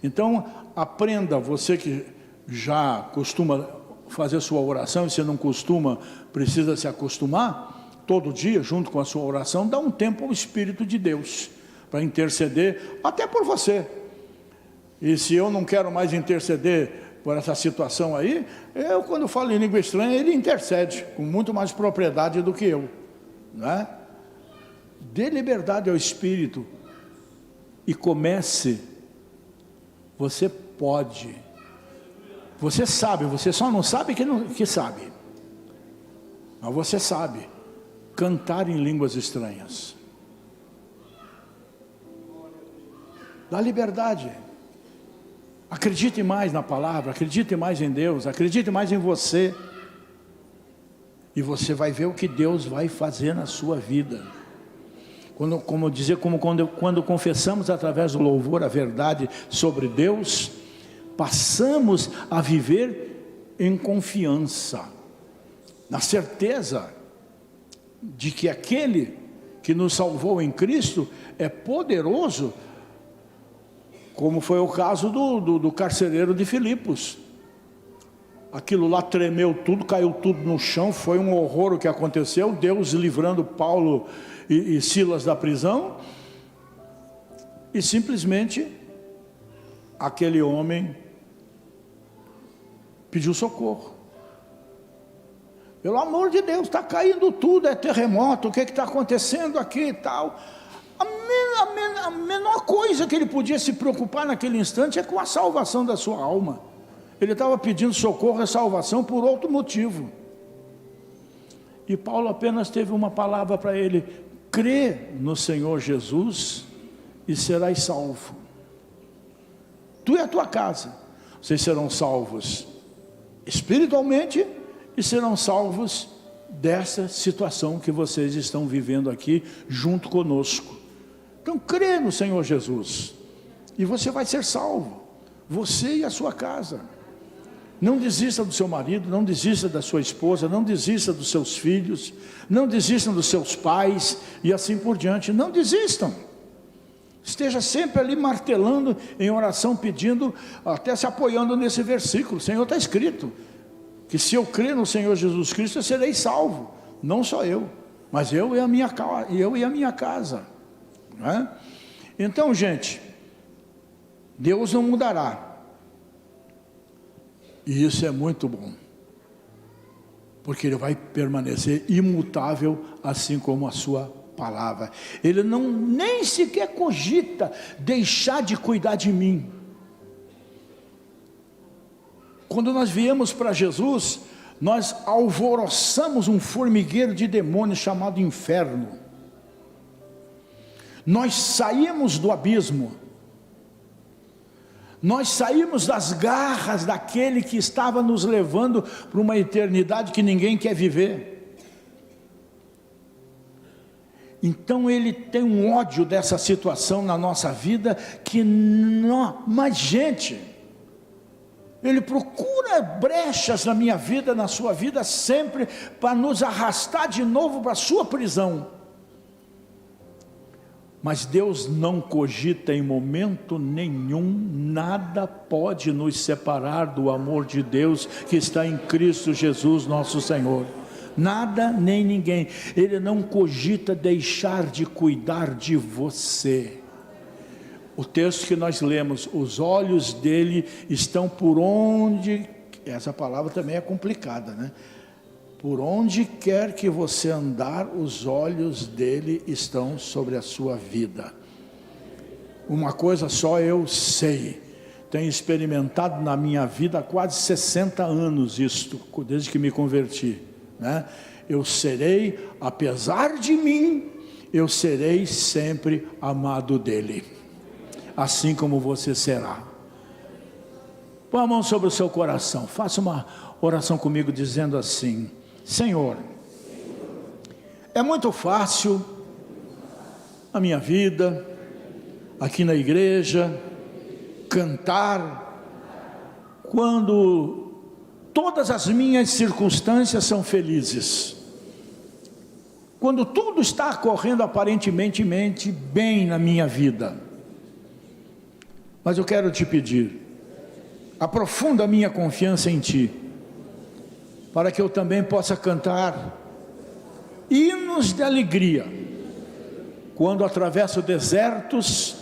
Então aprenda, você que já costuma fazer sua oração, e se não costuma, precisa se acostumar, todo dia, junto com a sua oração, dá um tempo ao Espírito de Deus, para interceder, até por você. E se eu não quero mais interceder por essa situação aí, eu, quando falo em língua estranha, ele intercede, com muito mais propriedade do que eu, né? Dê liberdade ao Espírito, e comece. Você pode, você sabe, você só não sabe que sabe, mas você sabe cantar em línguas estranhas. Dá liberdade. Acredite mais na palavra, acredite mais em Deus, acredite mais em você, e você vai ver o que Deus vai fazer na sua vida. Quando confessamos através do louvor a verdade sobre Deus, passamos a viver em confiança, na certeza de que aquele que nos salvou em Cristo é poderoso, como foi o caso do carcereiro de Filipos. Aquilo lá tremeu tudo, caiu tudo no chão, foi um horror o que aconteceu, Deus livrando Paulo e Silas da prisão, e simplesmente aquele homem pediu socorro. Pelo amor de Deus, está caindo tudo, é terremoto, o que está acontecendo aqui e tal. A menor coisa que ele podia se preocupar naquele instante é com a salvação da sua alma. Ele estava pedindo socorro e salvação por outro motivo. E Paulo apenas teve uma palavra para ele: crê no Senhor Jesus e serás salvo. Tu e a tua casa, vocês serão salvos espiritualmente e serão salvos dessa situação que vocês estão vivendo aqui junto conosco. Então crê no Senhor Jesus e você vai ser salvo, você e a sua casa. Não desista do seu marido, não desista da sua esposa, não desista dos seus filhos, não desistam dos seus pais e assim por diante. Não desistam. Esteja sempre ali martelando em oração, pedindo, até se apoiando nesse versículo. O Senhor está escrito que se eu crer no Senhor Jesus Cristo, eu serei salvo. Não só eu, mas eu e a minha casa. Não é? Então, gente, Deus não mudará. E isso é muito bom, porque Ele vai permanecer imutável, assim como a sua palavra. Ele nem sequer cogita deixar de cuidar de mim. Quando nós viemos para Jesus, nós alvoroçamos um formigueiro de demônios chamado inferno. Nós saímos do abismo. Nós saímos das garras daquele que estava nos levando para uma eternidade que ninguém quer viver. Então Ele tem um ódio dessa situação na nossa vida que não, mas gente, Ele procura brechas na minha vida, na sua vida, sempre para nos arrastar de novo para a sua prisão. Mas Deus não cogita em momento nenhum, nada pode nos separar do amor de Deus que está em Cristo Jesus nosso Senhor. Nada nem ninguém. Ele não cogita deixar de cuidar de você. O texto que nós lemos, os olhos dele estão por onde, essa palavra também é complicada, né? Por onde quer que você andar, os olhos dele estão sobre a sua vida. Uma coisa só eu sei, tenho experimentado na minha vida há quase 60 anos isto, desde que me converti, né? Eu serei, apesar de mim, eu serei sempre amado dele, assim como você será. Põe a mão sobre o seu coração, faça uma oração comigo dizendo assim: Senhor, é muito fácil a minha vida, aqui na igreja, cantar, quando todas as minhas circunstâncias são felizes, quando tudo está correndo aparentemente bem na minha vida. Mas eu quero te pedir, aprofunda a minha confiança em Ti, para que eu também possa cantar hinos de alegria, quando atravesso desertos,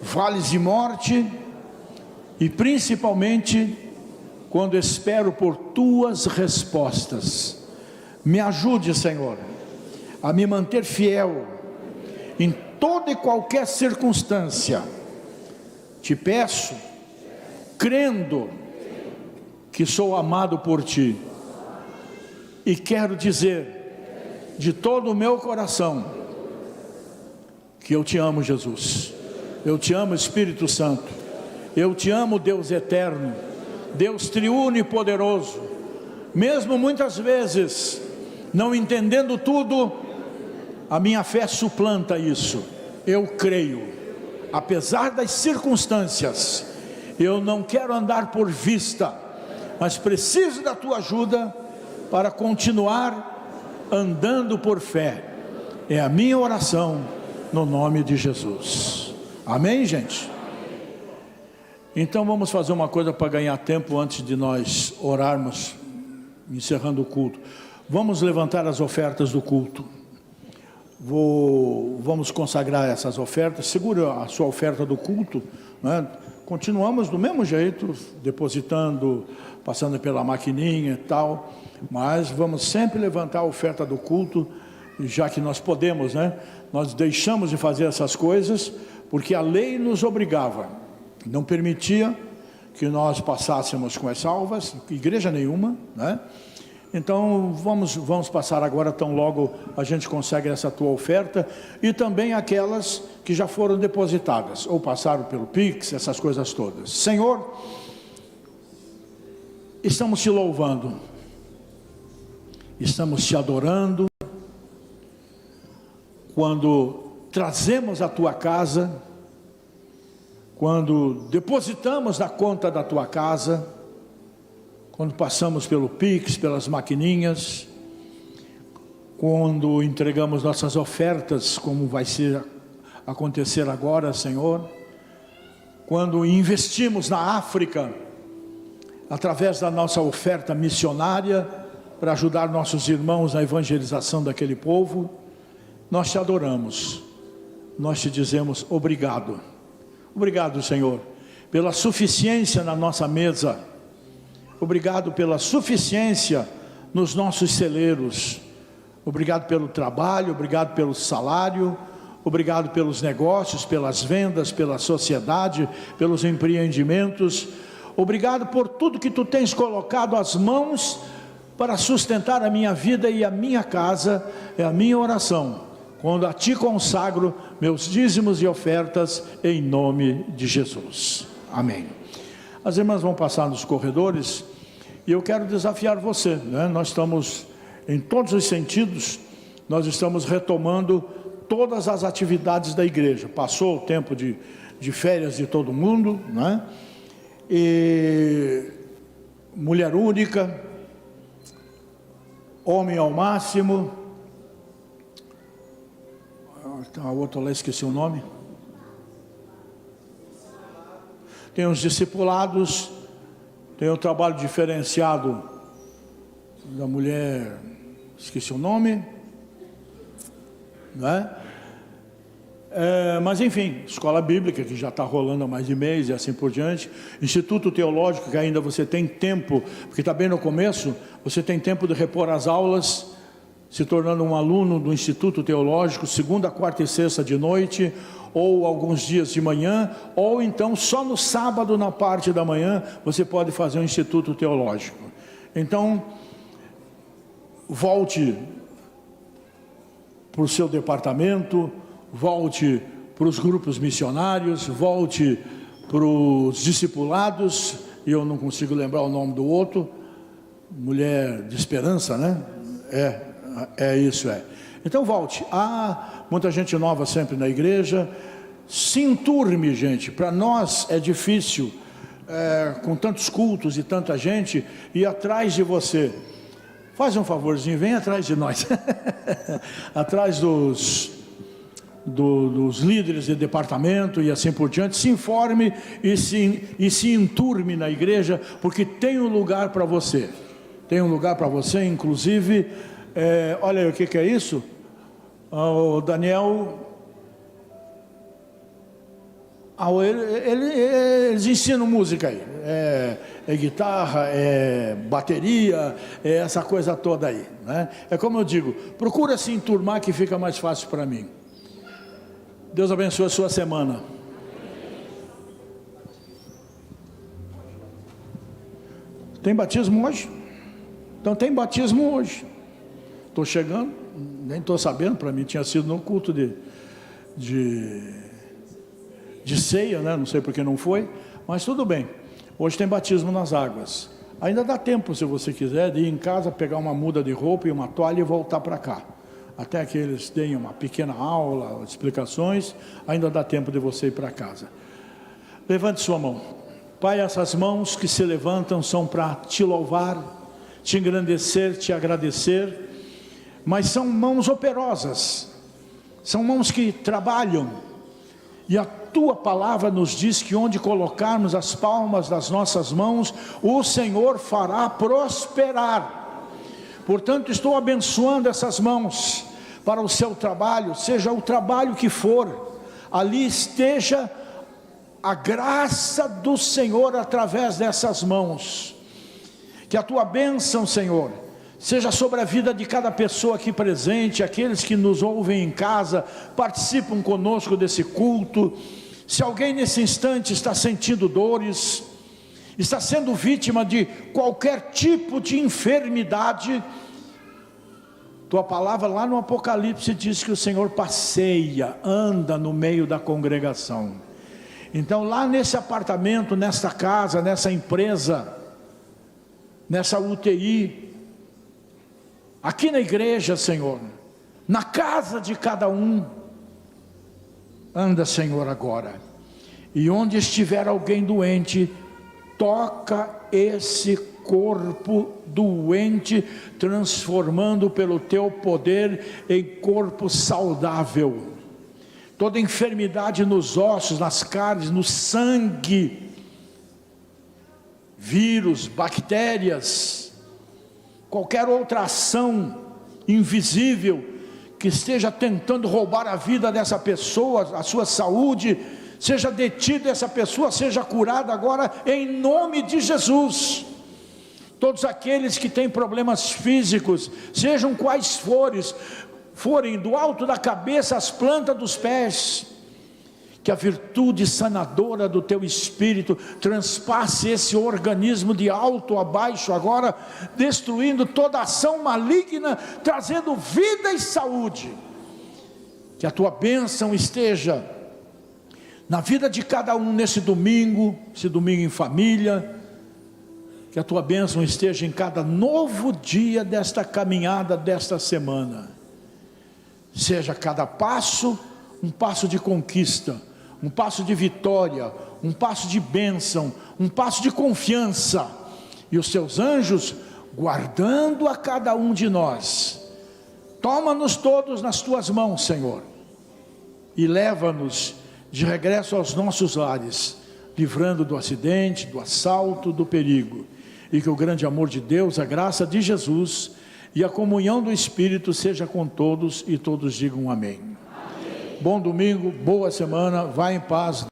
vales de morte, e principalmente quando espero por Tuas respostas. Me ajude, Senhor, a me manter fiel em toda e qualquer circunstância. Te peço, crendo que sou amado por Ti, e quero dizer de todo o meu coração que eu Te amo, Jesus. Eu Te amo, Espírito Santo. Eu Te amo, Deus eterno, Deus triuno e poderoso. Mesmo muitas vezes não entendendo tudo, a minha fé suplanta isso. Eu creio, apesar das circunstâncias. Eu não quero andar por vista, mas preciso da Tua ajuda para continuar andando por fé. É a minha oração no nome de Jesus. Amém, gente? Então vamos fazer uma coisa para ganhar tempo antes de nós orarmos, encerrando o culto. Vamos levantar as ofertas do culto. Vamos consagrar essas ofertas. Segura a sua oferta do culto, né? Continuamos do mesmo jeito, depositando, passando pela maquininha e tal, mas vamos sempre levantar a oferta do culto, já que nós podemos, né? Nós deixamos de fazer essas coisas porque a lei nos obrigava, não permitia que nós passássemos com as salvas, igreja nenhuma, né? Então vamos passar agora, tão logo a gente consegue essa tua oferta, e também aquelas que já foram depositadas, ou passaram pelo Pix, essas coisas todas. Senhor, estamos Te louvando, estamos Te adorando, quando trazemos a Tua casa, quando depositamos na conta da Tua casa, quando passamos pelo Pix, pelas maquininhas, quando entregamos nossas ofertas, como vai acontecer agora, Senhor, quando investimos na África, através da nossa oferta missionária, para ajudar nossos irmãos na evangelização daquele povo, nós Te adoramos, nós Te dizemos obrigado. Obrigado, Senhor, pela suficiência na nossa mesa. Obrigado pela suficiência nos nossos celeiros. Obrigado pelo trabalho, obrigado pelo salário, obrigado pelos negócios, pelas vendas, pela sociedade, pelos empreendimentos. Obrigado por tudo que Tu tens colocado às mãos para sustentar a minha vida e a minha casa. É a minha oração, quando a Ti consagro meus dízimos e ofertas, em nome de Jesus. Amém. As irmãs vão passar nos corredores, e eu quero desafiar você, né? Nós estamos, em todos os sentidos, nós estamos retomando todas as atividades da igreja. Passou o tempo de férias de todo mundo, né? E mulher única, homem ao máximo, a outra lá, esqueci o nome. Tem os discipulados, tem o trabalho diferenciado da mulher, esqueci o nome, né? Mas enfim, escola bíblica que já está rolando há mais de mês e assim por diante. Instituto teológico, que ainda você tem tempo, porque está bem no começo, você tem tempo de repor as aulas, se tornando um aluno do Instituto Teológico, segunda, quarta e sexta de noite, ou alguns dias de manhã, ou então só no sábado, na parte da manhã, você pode fazer um Instituto Teológico. Então, volte para o seu departamento, volte para os grupos missionários, volte para os discipulados, e eu não consigo lembrar o nome do outro, Mulher de Esperança, né? É isso. Então volte. Há muita gente nova sempre na igreja. Se enturme, gente. Para nós é difícil, com tantos cultos e tanta gente, ir atrás de você. Faz um favorzinho, vem atrás de nós. Atrás dos líderes de departamento e assim por diante. Se informe e se enturme na igreja, porque tem um lugar para você. Tem um lugar para você, inclusive, olha aí, o que é isso? O Daniel, eles ensinam música aí, é guitarra, é bateria, é essa coisa toda aí, né? É como eu digo, procura se enturmar que fica mais fácil para mim. Deus abençoe a sua semana. Tem batismo hoje? Então tem batismo hoje. Estou chegando, nem estou sabendo, para mim tinha sido no culto de ceia, né? Não sei porque não foi, mas tudo bem. Hoje tem batismo nas águas. Ainda dá tempo, se você quiser, de ir em casa, pegar uma muda de roupa e uma toalha e voltar para cá. Até que eles deem uma pequena aula, explicações, ainda dá tempo de você ir para casa. Levante sua mão. Pai, essas mãos que se levantam são para te louvar, te engrandecer, te agradecer, mas são mãos operosas, são mãos que trabalham, e a tua palavra nos diz que onde colocarmos as palmas das nossas mãos, o Senhor fará prosperar. Portanto, estou abençoando essas mãos para o seu trabalho, seja o trabalho que for, ali esteja a graça do Senhor através dessas mãos. Que a tua bênção, Senhor, seja sobre a vida de cada pessoa aqui presente, aqueles que nos ouvem em casa, participam conosco desse culto. Se alguém nesse instante está sentindo dores, está sendo vítima de qualquer tipo de enfermidade, tua palavra lá no Apocalipse diz que o Senhor passeia, anda no meio da congregação. Então lá nesse apartamento, nessa casa, nessa empresa, nessa UTI, aqui na igreja, Senhor, na casa de cada um, anda, Senhor, agora, e onde estiver alguém doente, toca esse corpo doente, transformando pelo teu poder em corpo saudável. Toda enfermidade nos ossos, nas carnes, no sangue, vírus, bactérias, qualquer outra ação invisível que esteja tentando roubar a vida dessa pessoa, a sua saúde, seja detida essa pessoa, seja curada agora em nome de Jesus. Todos aqueles que têm problemas físicos, sejam quais forem do alto da cabeça às plantas dos pés, que a virtude sanadora do teu Espírito transpasse esse organismo de alto a baixo agora, destruindo toda ação maligna, trazendo vida e saúde. Que a tua bênção esteja na vida de cada um nesse domingo, esse domingo em família. Que a tua bênção esteja em cada novo dia desta caminhada, desta semana. Seja cada passo um passo de conquista, um passo de vitória, um passo de bênção, um passo de confiança, e os seus anjos guardando a cada um de nós. Toma-nos todos nas tuas mãos, Senhor, e leva-nos de regresso aos nossos lares, livrando do acidente, do assalto, do perigo, e que o grande amor de Deus, a graça de Jesus e a comunhão do Espírito seja com todos, e todos digam amém. Bom domingo, boa semana, vá em paz.